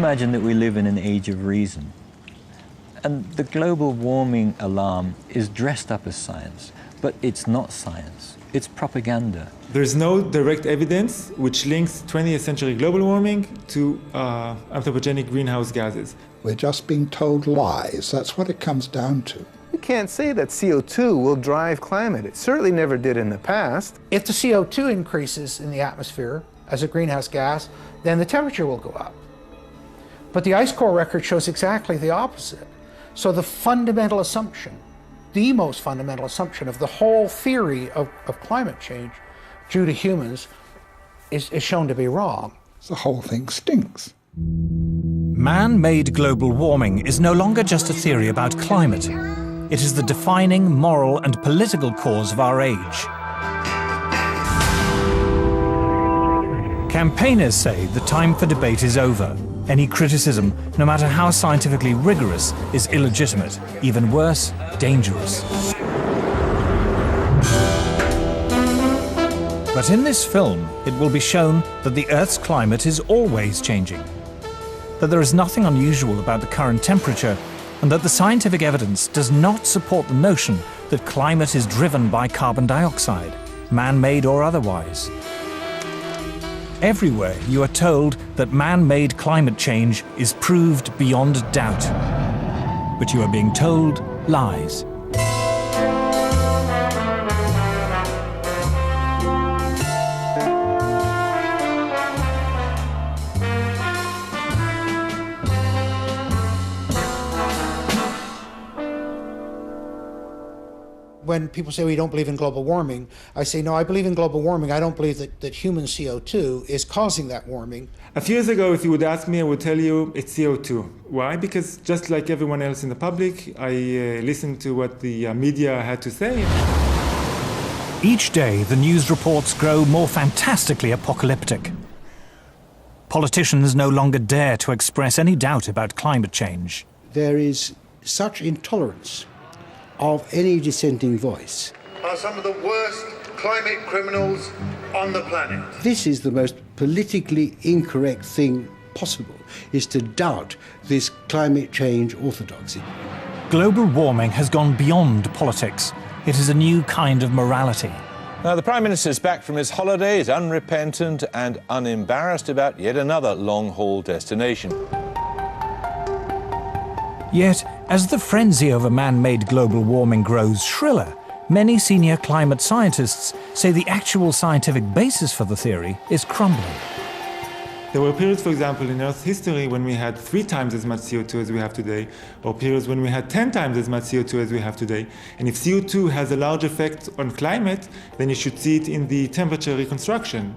imagine that we live in an age of reason, and the global warming alarm is dressed up as science, but it's not science, it's propaganda. There's no direct evidence which links 20th century global warming to anthropogenic greenhouse gases. We're just being told lies. That's what it comes down to. You can't say that CO2 will drive climate. It certainly never did in the past. If the CO2 increases in the atmosphere as a greenhouse gas, then the temperature will go up. But the ice core record shows exactly the opposite. So the fundamental assumption, the most fundamental assumption of the whole theory of climate change due to humans is shown to be wrong. The whole thing stinks. Man-made global warming is no longer just a theory about climate. It is the defining moral and political cause of our age. Campaigners say the time for debate is over. Any criticism, no matter how scientifically rigorous, is illegitimate, even worse, dangerous. But in this film, it will be shown that the Earth's climate is always changing, that there is nothing unusual about the current temperature, and that the scientific evidence does not support the notion that climate is driven by carbon dioxide, man-made or otherwise. Everywhere you are told that man-made climate change is proved beyond doubt. But you are being told lies. When people say we don't believe in global warming, I say, no, I believe in global warming. I don't believe that human CO2 is causing that warming. A few years ago, if you would ask me, I would tell you it's CO2. Why? Because just like everyone else in the public, I listened to what the media had to say. Each day, the news reports grow more fantastically apocalyptic. Politicians no longer dare to express any doubt about climate change. There is such intolerance of any dissenting voice. Are some of the worst climate criminals on the planet. This is the most politically incorrect thing possible, is to doubt this climate change orthodoxy. Global warming has gone beyond politics. It is a new kind of morality. Now, the Prime Minister's back from his holidays, unrepentant and unembarrassed about yet another long-haul destination. Yet, as the frenzy over man-made global warming grows shriller, many senior climate scientists say the actual scientific basis for the theory is crumbling. There were periods, for example, in Earth's history when we had 3 times as much CO2 as we have today, or periods when we had 10 times as much CO2 as we have today. And if CO2 has a large effect on climate, then you should see it in the temperature reconstruction.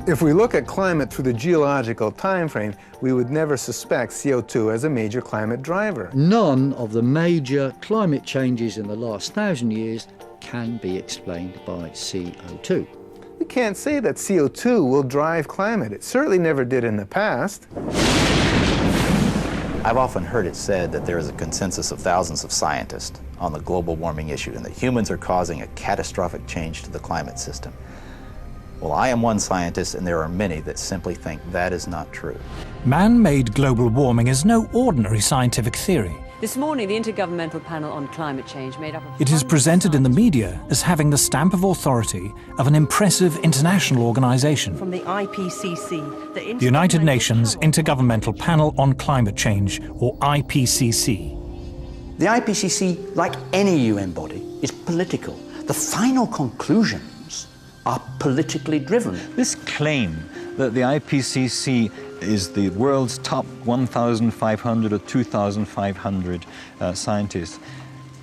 If we look at climate through the geological time frame, we would never suspect CO2 as a major climate driver. None of the major climate changes in the last 1,000 years can be explained by CO2. We can't say that CO2 will drive climate. It certainly never did in the past. I've often heard it said that there is a consensus of thousands of scientists on the global warming issue and that humans are causing a catastrophic change to the climate system. Well, I am one scientist, and there are many that simply think that is not true. Man-made global warming is no ordinary scientific theory. This morning, the Intergovernmental Panel on Climate Change made up of... It is presented in the media as having the stamp of authority of an impressive international organization. From the IPCC, the United Nations Intergovernmental Panel on Climate Change, or IPCC. The IPCC, like any UN body, is political. The final conclusion are politically driven. This claim that the IPCC is the world's top 1,500 or 2,500 scientists,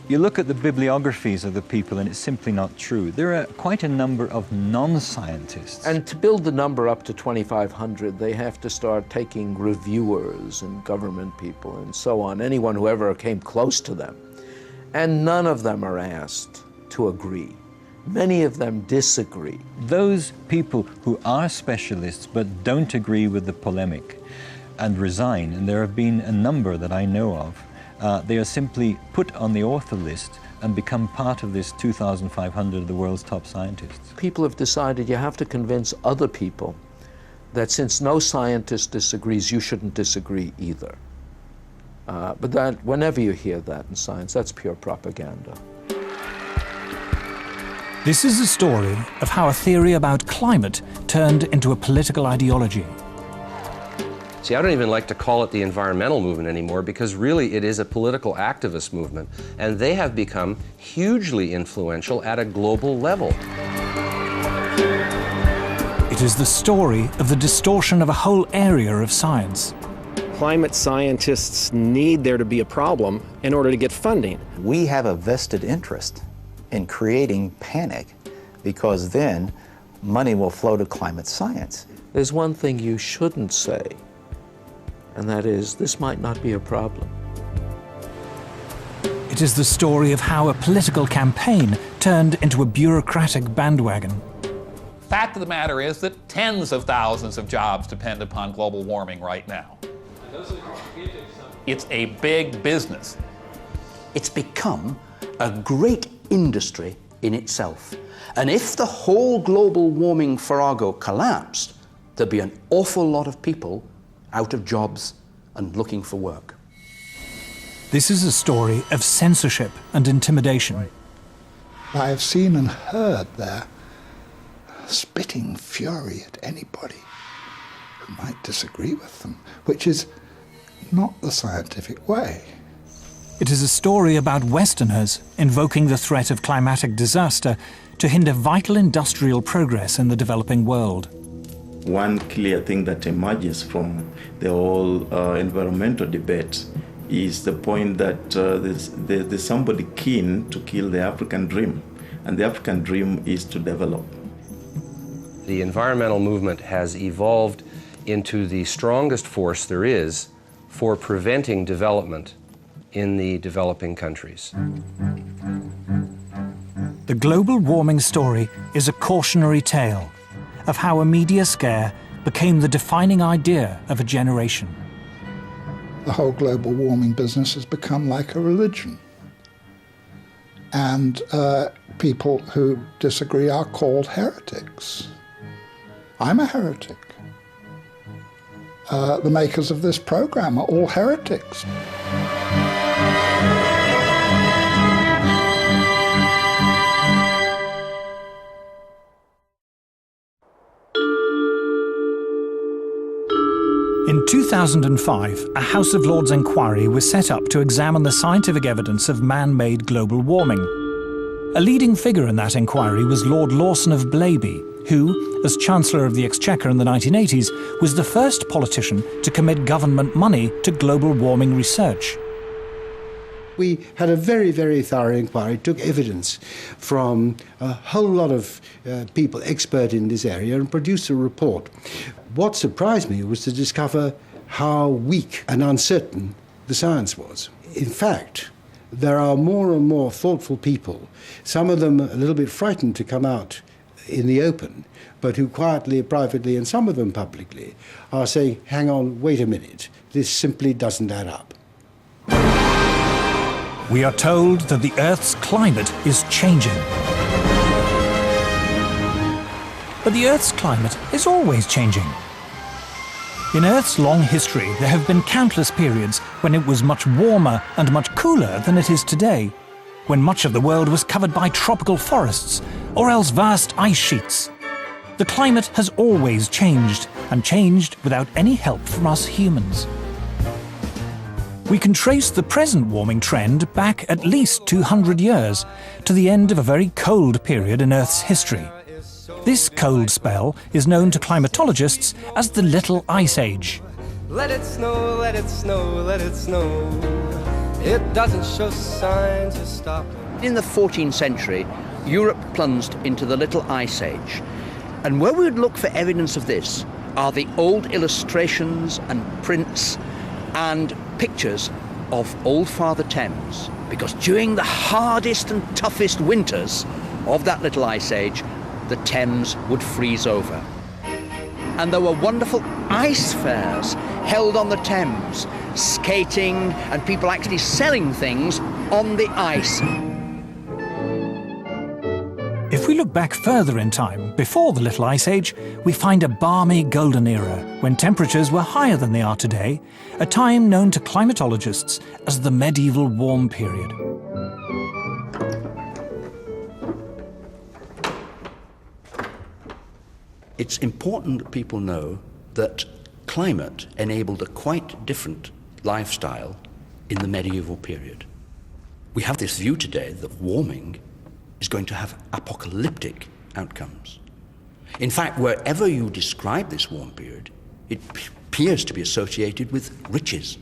you look at the bibliographies of the people and it's simply not true. There are quite a number of non-scientists. And to build the number up to 2,500, they have to start taking reviewers and government people and so on, anyone who ever came close to them. And none of them are asked to agree. Many of them disagree. Those people who are specialists but don't agree with the polemic and resign, and there have been a number that I know of, they are simply put on the author list and become part of this 2,500 of the world's top scientists. People have decided you have to convince other people that since no scientist disagrees, you shouldn't disagree either. But that, whenever you hear that in science, that's pure propaganda. This is a story of how a theory about climate turned into a political ideology. See, I don't even like to call it the environmental movement anymore, because really it is a political activist movement, and they have become hugely influential at a global level. It is the story of the distortion of a whole area of science. Climate scientists need there to be a problem in order to get funding. We have a vested interest in creating panic, because then money will flow to climate science. There's one thing you shouldn't say, and that is, this might not be a problem. It is the story of how a political campaign turned into a bureaucratic bandwagon. Fact of the matter is that tens of thousands of jobs depend upon global warming right now. It's a big business. It's become a great industry in itself. And if the whole global warming farrago collapsed, there'd be an awful lot of people out of jobs and looking for work. This is a story of censorship and intimidation. I have seen and heard their spitting fury at anybody who might disagree with them, which is not the scientific way. It is a story about Westerners invoking the threat of climatic disaster to hinder vital industrial progress in the developing world. One clear thing that emerges from the whole environmental debate is the point that there's somebody keen to kill the African dream, and the African dream is to develop. The environmental movement has evolved into the strongest force there is for preventing development in the developing countries. The global warming story is a cautionary tale of how a media scare became the defining idea of a generation. The whole global warming business has become like a religion. And people who disagree are called heretics. I'm a heretic. The makers of this program are all heretics. In 2005, a House of Lords inquiry was set up to examine the scientific evidence of man-made global warming. A leading figure in that inquiry was Lord Lawson of Blaby, who, as Chancellor of the Exchequer in the 1980s, was the first politician to commit government money to global warming research. We had a very, very thorough inquiry, took evidence from a whole lot of people expert in this area and produced a report. What surprised me was to discover how weak and uncertain the science was. In fact, there are more and more thoughtful people, some of them a little bit frightened to come out in the open, but who quietly, privately, and some of them publicly, are saying, hang on, wait a minute, this simply doesn't add up. We are told that the Earth's climate is changing. But the Earth's climate is always changing. In Earth's long history, there have been countless periods when it was much warmer and much cooler than it is today, when much of the world was covered by tropical forests or else vast ice sheets. The climate has always changed, and changed without any help from us humans. We can trace the present warming trend back at least 200 years, to the end of a very cold period in Earth's history. This cold spell is known to climatologists as the Little Ice Age. Let it snow, let it snow, let it snow. It doesn't show signs of stopping. In the 14th century, Europe plunged into the Little Ice Age. And where we would look for evidence of this are the old illustrations and prints and pictures of Old Father Thames. Because during the hardest and toughest winters of that Little Ice Age, the Thames would freeze over. And there were wonderful ice fairs held on the Thames, skating and people actually selling things on the ice. If If we look back further in time, before the Little Ice Age, we find a balmy golden era when temperatures were higher than they are today, a time known to climatologists as the medieval warm period. It's important that people know that climate enabled a quite different lifestyle in the medieval period. We have this view today that warming is going to have apocalyptic outcomes. In fact, wherever you describe this warm period, it appears to be associated with riches.